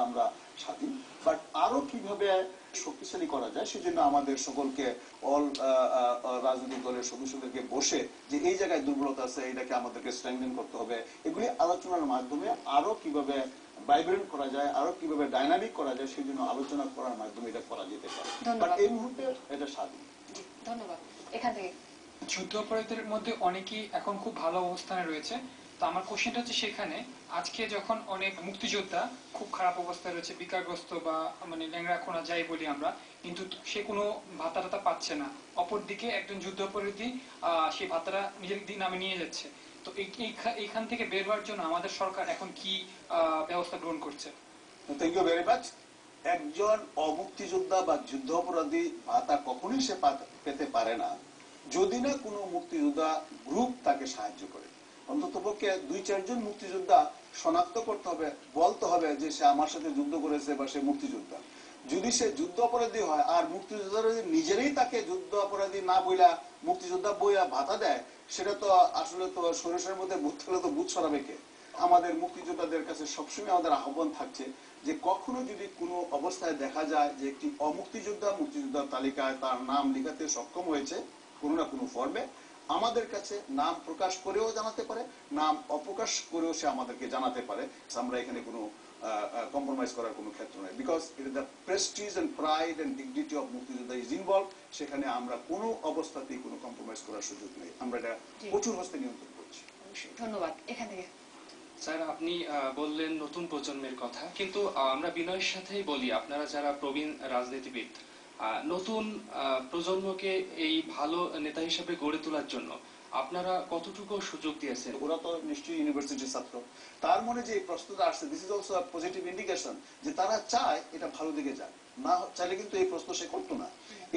আমরা স্বাধীন, বাট আরো কিভাবে শক্তিশালী করা যায় সেজন্য আমাদের সকলকে অল রাজনৈতিক দলের সদস্যদেরকে বসে যে এই জায়গায় দুর্বলতা আছে, এটাকে আমাদেরকে স্ট্রেংথেন করতে হবে, এগুলি আলোচনার মাধ্যমে আরো কিভাবে ভাইব্রেন্ট করা যায়, আরো কিভাবে ডাইনামিক করা যায় সেই জন্য আলোচনা করার মাধ্যমে এটা করা যেতে পারে। বাট এই মুহূর্তে এটা স্বাধীন। ধন্যবাদ। এখান থেকে যুদ্ধাপরাধীদের মধ্যে অনেকেই এখন খুব ভালো অবস্থানে রয়েছে। তো আমার কোশ্চেনটা হচ্ছে সেখানে আজকে যখন অনেক মুক্তিযোদ্ধা খুব খারাপ অবস্থায় রয়েছে, বিকারগ্রস্ত বা মানে ল্যাংড়া খোনা যাই বলি আমরা, কিন্তু সে কোনো ভাতা টাতা পাচ্ছে না, অপরদিকে একজন যুদ্ধাপরাধী সেই ভাতাটা নিজের নামে নিয়ে যাচ্ছে। তো এইখান থেকে বের হওয়ার জন্য আমাদের সরকার এখন কি ব্যবস্থা গ্রহণ করছে? Thank you very much. একজন অমুক্তিযোদ্ধা বা যুদ্ধ অপরাধী ভাতা কখনোই সে পেতে পারে না যদি না কোনো মুক্তিযোদ্ধা গ্রুপ তাকে সাহায্য করে। অন্তত পক্ষে 2-4 জন মুক্তিযোদ্ধা শনাক্ত করতে হবে, বলতে হবে যে সে আমার সাথে যুদ্ধ করেছে বা সে মুক্তিযোদ্ধা। যদি সে যুদ্ধ অপরাধী হয় আর মুক্তিযোদ্ধারা নিজেরাই তাকে যুদ্ধ অপরাধী না বইলা মুক্তিযোদ্ধা বইয়া ভাতা দেয়, সেটা তো আসলে তো সরিষার মধ্যে ভূত খেলে তো ভূত সরাবে কে? আমাদের মুক্তিযোদ্ধাদের কাছে সবসময় আমাদের আহ্বান থাকছে যে কখনো যদি কোনো অবস্থায় দেখা যায় যে একটি অমুক্তিযোদ্ধা মুক্তিযোদ্ধার তালিকায় তার নাম লিখাতে সক্ষম হয়েছে কোনো না কোনো ফর্মে, আমাদের কাছে নাম প্রকাশ করেও জানাতে পারে, নাম অপ্রকাশ করেও সে আমাদেরকে জানাতে পারে। আমরা এখানে কোনো কম্প্রোমাইজ করার কোনো ক্ষেত্র নয়, because it is the prestige and pride and dignity of মুক্তিযোদ্ধা ইজ ইনভলভ। সেখানে আমরা কোনো অবস্থাতেই কোনো কম্প্রোমাইজ করার সুযোগ নেই, আমরা এটা কঠোর হস্তে নিয়ন্ত্রণ করছি। ধন্যবাদ। এখান থেকে স্যার, আপনি বললেন নতুন প্রজন্মের কথা, কিন্তু আমরা বিনয়ের সাথেই বলি, আপনারা যারা প্রবীণ রাজনীতিবিদ, নতুন প্রজন্মকে এই ভালো নেতা হিসেবে গড়ে তোলার জন্য আপনারা কতটুকু সুযোগ দিয়েছেন? ওরা তো নিশ্চয়ই ইউনিভার্সিটির ছাত্র, তার মনে যে প্রশ্নটা আসছে, this is also a positive indication যে তারা চায় এটা ভালো দিকে যায়, না চাইলে কিন্তু এই প্রশ্ন সে করতো না।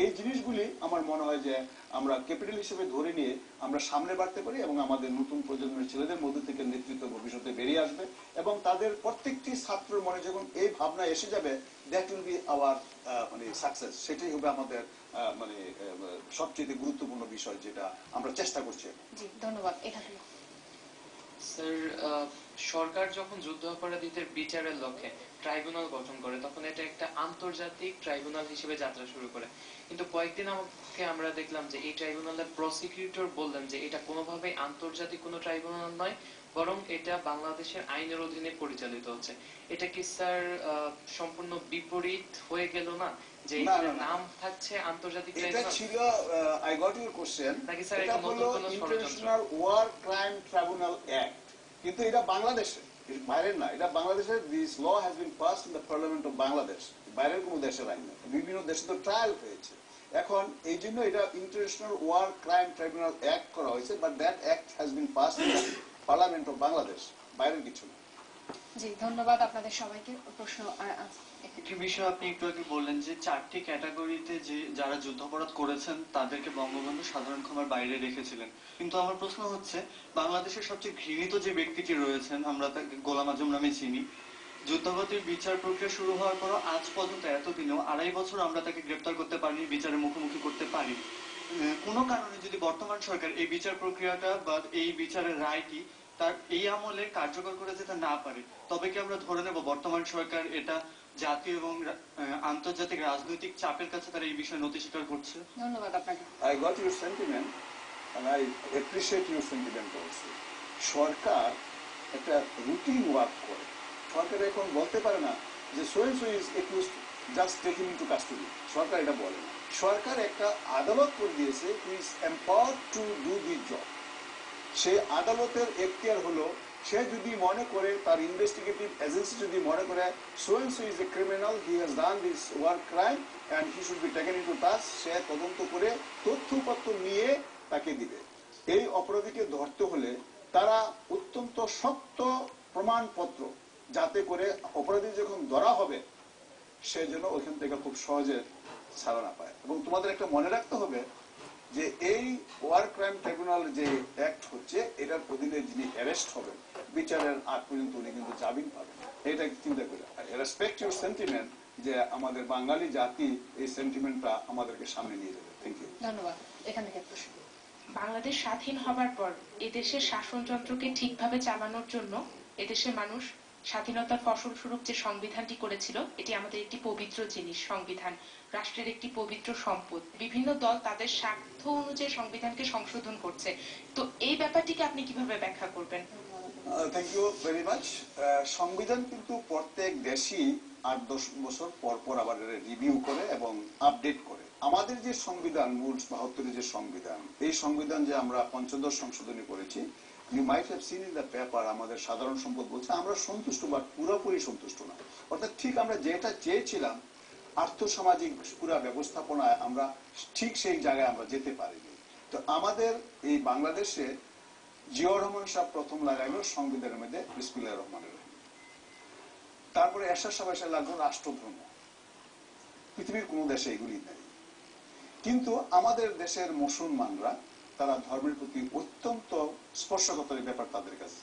এই জিনিসগুলি আমার মনে হয় যে আমরা ক্যাপিটাল হিসেবে ধরে নিয়ে আমরা সামনে বাড়তে পারি এবং আমাদের নতুন প্রজন্মের ছেলেদের মধ্যে থেকে নেতৃত্ব ভবিষ্যতে বেরিয়ে আসবে এবং তাদের প্রত্যেকটি ছাত্রের মনে যখন এই ভাবনা এসে যাবে, দ্যাট উইল বি আওয়ার মানে সাকসেস। সেটাই হবে আমাদের মানে সবচেয়ে গুরুত্বপূর্ণ বিষয়, যেটা আমরা চেষ্টা করছি। জি, ধন্যবাদ। এখানে স্যার, সরকার যখন যুদ্ধ অপরাধীদের বিচারের লক্ষ্যে ট্রাইব্যুনাল গঠন করে তখন এটা একটা আন্তর্জাতিক ট্রাইব্যুনাল হিসেবে যাত্রা শুরু করে, কিন্তু কয়েকদিন আগে আমরা দেখলাম যে এই ট্রাইব্যুনালের প্রসিকিউটর বললেন যে এটা কোনোভাবেই আন্তর্জাতিক কোনো ট্রাইব্যুনাল নয়, বরং এটা বাংলাদেশের আইনের অধীনে পরিচালিত হচ্ছে। এটা কি স্যার সম্পূর্ণ বিপরীত হয়ে গেল না যে এখানে নাম থাকছে আন্তর্জাতিক ট্রাইব্যুনাল? এটা ছিল আই গট ইউর কোশ্চেন, নাকি স্যার এটা হলো international war crime tribunal act, কিন্তু এটা বাংলাদেশে, বাইরের না। এটা বাংলাদেশের, this law has been passed in the parliament of Bangladesh, বাইরের কোনো দেশের আইন না। বিভিন্ন দেশে তো ট্রায়াল হয়েছে, এখন এই জন্য এটা international war crime tribunal act করা হয়েছে, but that act has been passed in the parliament of Bangladesh, বাইরের কিছু না। জি, ধন্যবাদ আপনাদের সবাইকে। প্রশ্ন একটি বিষয় আপনি একটু আগে বললেন যে 4টি ক্যাটাগরিতে যে যারা যুদ্ধাপরাধ করেছেন তাদেরকে বঙ্গবন্ধু সাধারণ ক্ষমার বাইরে রেখেছিলেন, কিন্তু আমার প্রশ্ন হচ্ছে বাংলাদেশের সবচেয়ে ঘৃণিত যে ব্যক্তিটি রয়েছেন, আমরা তাকে গোলাম আজম নামে চিনি, যুদ্ধাপরাধীর বিচার প্রক্রিয়া শুরু হওয়ার পর আজ পর্যন্ত এতদিনেও 2.5 বছর আমরা তাকে গ্রেপ্তার করতে পারিনি, বিচারের মুখোমুখি করতে পারিনি। কোনো কারণে যদি বর্তমান সরকার এই বিচার প্রক্রিয়াটা বা এই বিচারের রায়টি তার এই আমলে কার্যকর করে যেতে না পারে, তবে কি আমরা ধরে নেব বর্তমান সরকার এটা জাতীয় এবং আন্তর্জাতিক রাজনৈতিক চাপের কাছে তারা এই বিষয়ে নথি স্বীকার করছে? ধন্যবাদ আপনাকে। I got your sentiment and I appreciate your sentiment also. সরকার একটা রুটিন ওয়ার্ক করে, সরকার এখন বলতে পারে না যে so and so is accused, just take him into custody। সরকার এটা বলে না, সরকার একটা আদালত করে দিয়েছে, who is empowered to do the job। সে আদালতের এখতিয়ার হলো, সে যদি মনে করে, তার ইনভেস্টিগেটিভ এজেন্সি যদি মনে করে so and so is a criminal, he has done this war crime and he should be taken into task, সে তদন্ত করে তথ্যপত্র নিয়ে তাকে দিবে। এই অপরাধীকে ধরতে হলে তারা অত্যন্ত শক্ত প্রমাণপত্র, যাতে করে অপরাধী যখন ধরা হবে সে যেন ওইখান থেকে খুব সহজে ছাড়া না পায়। এবং তোমাদের একটা মনে রাখতে হবে যে এই ওয়ার ক্রাইম ট্রাইব্যুনাল যে অ্যাক্ট হচ্ছে, এটার অধীনে যিনি অ্যারেস্ট হবেন বিচারের আগ পর্যন্ত উনি কিন্তু জামিন পাবেন। এটা চিন্তা করে রেসপেক্ট ইউর সেন্টিমেন্ট, যে আমাদের বাঙালি জাতি এই সেন্টিমেন্টটা আমাদেরকে সামনে নিয়ে যাবে। Thank you. ধন্যবাদ। এখান থেকে প্রশ্ন। বাংলাদেশ স্বাধীন হবার পর এদেশের শাসনযন্ত্রকে ঠিকভাবে চালানোর জন্য এদেশের মানুষ স্বাধীনতার ফলস্বরূপ যে সংবিধানটি করেছিল এটি আমাদের একটি পবিত্র জিনিস। সংবিধান রাষ্ট্রের একটি পবিত্র সম্পদ। বিভিন্ন দল তাদের স্বার্থ অনুযায়ী সংবিধানকে সংশোধন করছে, তো এই ব্যাপারটিকে আপনি কিভাবে ব্যাখ্যা করবেন? Thank you very much. সংবিধান কিন্তু প্রত্যেক দেশই 8-10 বছর পর পর আবার রিভিউ করে এবং আপডেট করে। আমাদের যে সংবিধান, মূল 72 যে সংবিধান, এই সংবিধান যে আমরা 15th সংশোধনী করেছি, you might have seen in the paper, আমাদের সাধারণ সম্পদ বলছে আমরা সন্তুষ্ট, বাট পুরোপুরি সন্তুষ্ট না। অর্থাৎ ঠিক আমরা যেটা চেয়েছিলাম আর্থসামাজিক পুরা ব্যবস্থাপনায় আমরা ঠিক সেই জায়গায় আমরা যেতে পারিনি। তো আমাদের এই বাংলাদেশে জিয়াউর রহমান সাহেব প্রথম লাগাইলো সংবিধানের মধ্যে বিসমিল্লাহির রহমানির রহিম। তারপরে এরশাদ সাহেব এসে লাগলো রাষ্ট্রধর্ম। পৃথিবীর কোন দেশে এগুলি নেই, কিন্তু আমাদের দেশের মুসলমানরা তারা ধর্মের প্রতি অত্যন্ত স্পর্শকাতর ব্যাপার তাদের কাছে।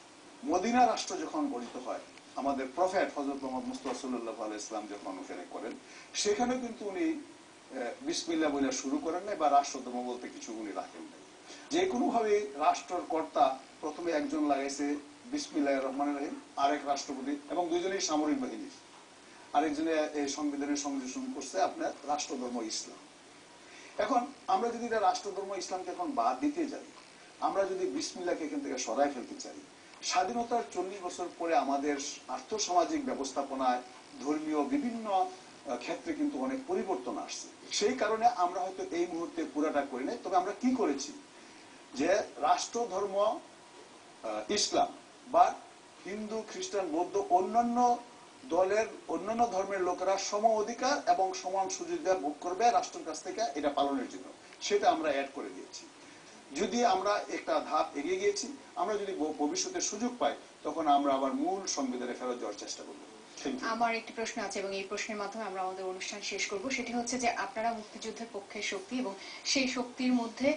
মদিনা রাষ্ট্র যখন গঠিত হয়, আমাদের প্রফেট হযরত মুহাম্মদ মুস্তাফা সাল্লাল্লাহু আলাইহি ওয়াসাল্লাম যখন ওখানে করেন, সেখানে কিন্তু উনি বিসমিল্লাহ বলে শুরু করেন নাই বা রাষ্ট্রধর্ম বলতে কিছু উনি রাখেন নাই। যে কোনো ভাবে রাষ্ট্রের কর্তা প্রথমে একজন লাগাইছে বিসমিল্লাহির রহমানির রহিম, আরেক রাষ্ট্রপতি এবং দুইজনেই সামরিক বাহিনী, আরেকজনে এই সংবিধানের সংযোজন করছে আপনার রাষ্ট্রধর্ম ইসলাম। এখন আমরা যদি এটা রাষ্ট্রধর্ম ইসলামকে এখন বাদ দিতে যাই, আমরা যদি বিসমিল্লাহকে এখান থেকে সরাই ফেলতে চাই, স্বাধীনতার 40 বছর পরে আমাদের আর্থসামাজিক ব্যবস্থাপনায় ধর্মীয় বিভিন্ন ক্ষেত্রে কিন্তু অনেক পরিবর্তন আসছে। সেই কারণে আমরা হয়তো এই মুহূর্তে পুরাটা করি নাই, তবে আমরা কি করেছি যে রাষ্ট্রধর্ম ইসলাম বা হিন্দু, খ্রিস্টান, বৌদ্ধ অন্যান্য দলের অন্যান্য ধর্মের লোকেরা সম অধিকার এবং সমান সুযোগ ভোগ করবে রাষ্ট্রের কাছ থেকে, এটা পালনের জন্য সেটা আমরা অ্যাড করে দিয়েছি। যদি আমরা একটা ধাপ এগিয়ে গিয়েছি, আমরা যদি ভবিষ্যতে সুযোগ পাই তখন আমরা আবার মূল সংবিধানে ফেরত যাওয়ার চেষ্টা করব। আমার একটি প্রশ্ন আছে এবং এই প্রশ্নের মাধ্যমে আমরা আমাদের অনুষ্ঠান শেষ করব। সেটি হচ্ছে যে আপনারা মুক্তিযুদ্ধের পক্ষের শক্তি এবং সেই শক্তির মধ্যে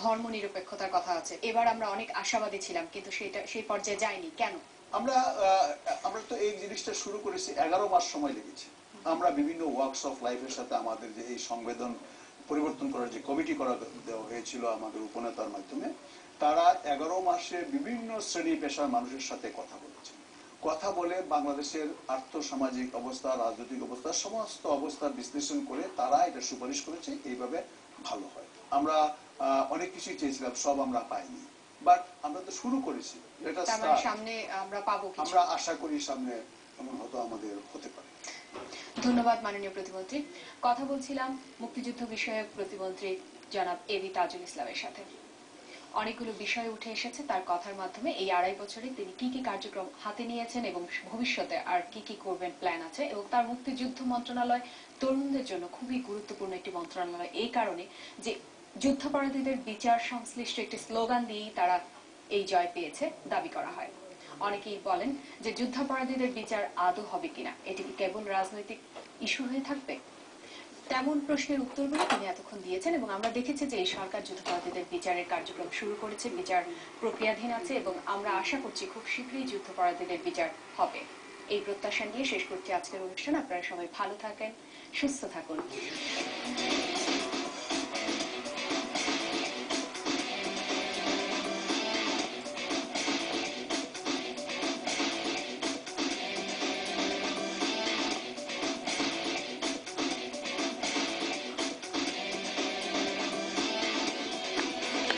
ধর্ম নিরপেক্ষতার কথা আছে। এবার আমরা অনেক আশাবাদী ছিলাম, কিন্তু সেই পর্যায়ে যায়নি, কেন? আমরা তো এই জিনিসটা শুরু করেছি 11 মাস সময় লেগেছে। আমরা বিভিন্ন ওয়ার্কস অফ লাইফের সাথে আমাদের যে এই সংবিধান পরিবর্তন করার যে কমিটি করা দেওয়া হয়েছিল আমাদের উপনেতার মাধ্যমে, তারা 11 মাসে বিভিন্ন শ্রেণী পেশার মানুষের সাথে কথা বলেছে। কথা বলে বাংলাদেশের আর্থসামাজিক অবস্থা, রাজনৈতিক অবস্থা, সমস্ত অবস্থা বিশ্লেষণ করে তারা এটা সুপারিশ করেছে এইভাবে ভালো হয়। আমরা অনেক কিছুই চেয়েছিলাম, সব আমরা পাইনি, বাট আমরা তো শুরু করেছি। এটা সামনে আমরা পাবো, আমরা আশা করি সামনে এমন হয়তো আমাদের হতে পারে। ধন্যবাদ মাননীয় প্রতিমন্ত্রী। কথা বলছিলাম মুক্তিযুদ্ধ বিষয়ক প্রতিমন্ত্রী জনাব এবি তাজুল ইসলামের সাথে। অনেকগুলো বিষয় উঠে এসেছে তার কথার মাধ্যমে। এই 2.5 বছরে তিনি কি কি কার্যক্রম হাতে নিয়েছেন এবং ভবিষ্যতে আর কি কি করবেন প্ল্যান আছে, এবং তার মুক্তিযুদ্ধ মন্ত্রণালয় তরুণদের জন্য খুবই গুরুত্বপূর্ণ একটি মন্ত্রণালয়, এই কারণে যে যুদ্ধাপরাধীদের বিচার সংশ্লিষ্ট একটি স্লোগান দিয়েই তারা এই জয় পেয়েছে দাবি করা হয়। অনেকেই বলেন যে যুদ্ধাপরাধীদের বিচার আদৌ হবে কিনা, এটি কি কেবল রাজনৈতিক ইস্যু হয়ে থাকবে? তেমন প্রশ্নের উত্তরগুলো তিনি এতক্ষণ দিয়েছেন এবং আমরা দেখেছি যে এই সরকার যুদ্ধাপরাধীদের বিচারের কার্যক্রম শুরু করেছে, বিচার প্রক্রিয়াধীন আছে এবং আমরা আশা করছি খুব শীঘ্রই যুদ্ধাপরাধীদের বিচার হবে। এই প্রত্যাশা নিয়ে শেষ করছি আজকের অনুষ্ঠান। আপনারা সবাই ভালো থাকেন, সুস্থ থাকুন।